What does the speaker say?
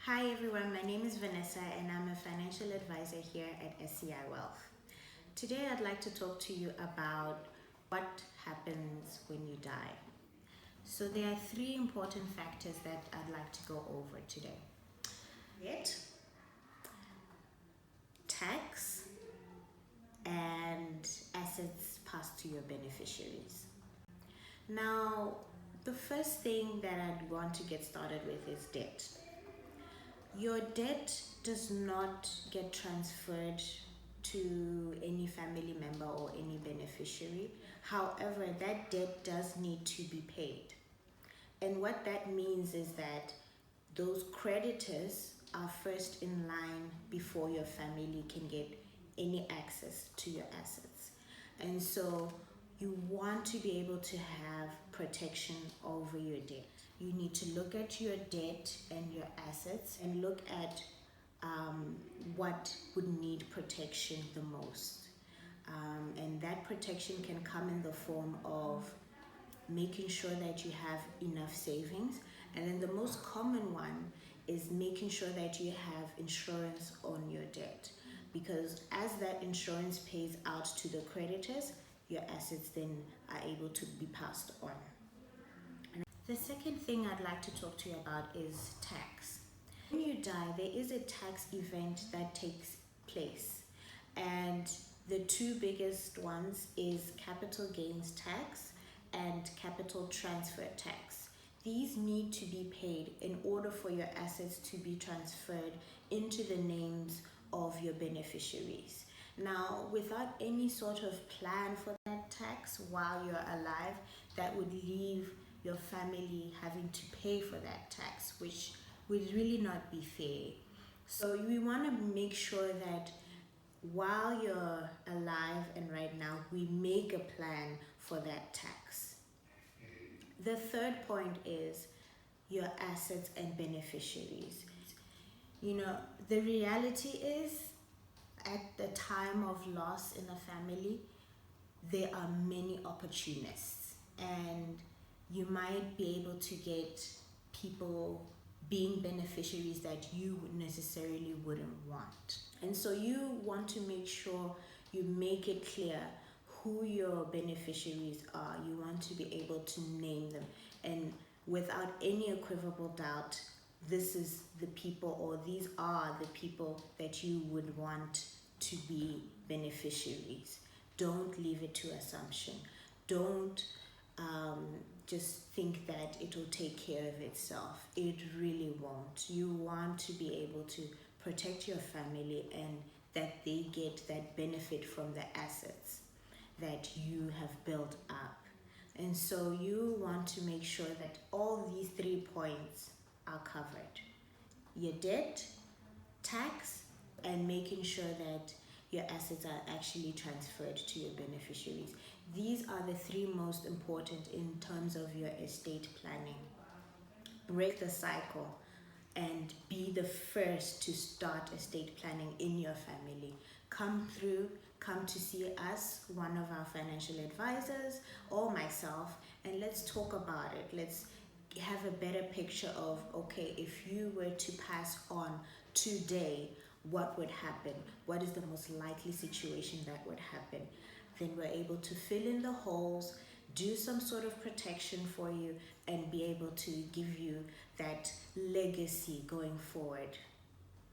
Hi everyone, my name is Vanessa and I'm a financial advisor here at SCI Wealth. Today I'd like to talk to you about what happens when you die. So there are three important factors that I'd like to go over today. Debt, tax, and assets passed to your beneficiaries. Now, the first thing that I'd want to get started with is debt. Your debt does not get transferred to any family member or any beneficiary. However, that debt does need to be paid. And what that means is that those creditors are first in line before your family can get any access to your assets. And so you want to be able to have protection over your debt. You need to look at your debt and your assets and look at what would need protection the most. And that protection can come in the form of making sure that you have enough savings. And then the most common one is making sure that you have insurance on your debt. Because as that insurance pays out to the creditors, your assets then are able to be passed on. The second thing I'd like to talk to you about is tax. When you die, there is a tax event that takes place. And the two biggest ones is capital gains tax and capital transfer tax. These need to be paid in order for your assets to be transferred into the names of your beneficiaries. Now, without any sort of plan for that tax while you're alive, that would leave your family having to pay for that tax, which would really not be fair. So we want to make sure that while you're alive and right now, we make a plan for that tax. The third point is your assets and beneficiaries. The reality is at the time of loss in a family, there are many opportunists, and you might be able to get people being beneficiaries that you necessarily wouldn't want. And so you want to make sure you make it clear who your beneficiaries are. You want to be able to name them, and without any equivocal doubt, this is the people, or these are the people that you would want to be beneficiaries. Don't leave it to assumption. Don't just think that it will take care of itself. It really won't. You want to be able to protect your family and that they get that benefit from the assets that you have built up. And so you want to make sure that all these 3 points are covered. Your debt, tax, and making sure that your assets are actually transferred to your beneficiaries. These are the 3 most important in terms of your estate planning. Break the cycle and be the first to start estate planning in your family. Come to see us, one of our financial advisors or myself, and let's talk about it. Let's have a better picture of, okay, if you were to pass on today, what would happen? What is the most likely situation that would happen? Then we're able to fill in the holes, do some sort of protection for you, and be able to give you that legacy going forward.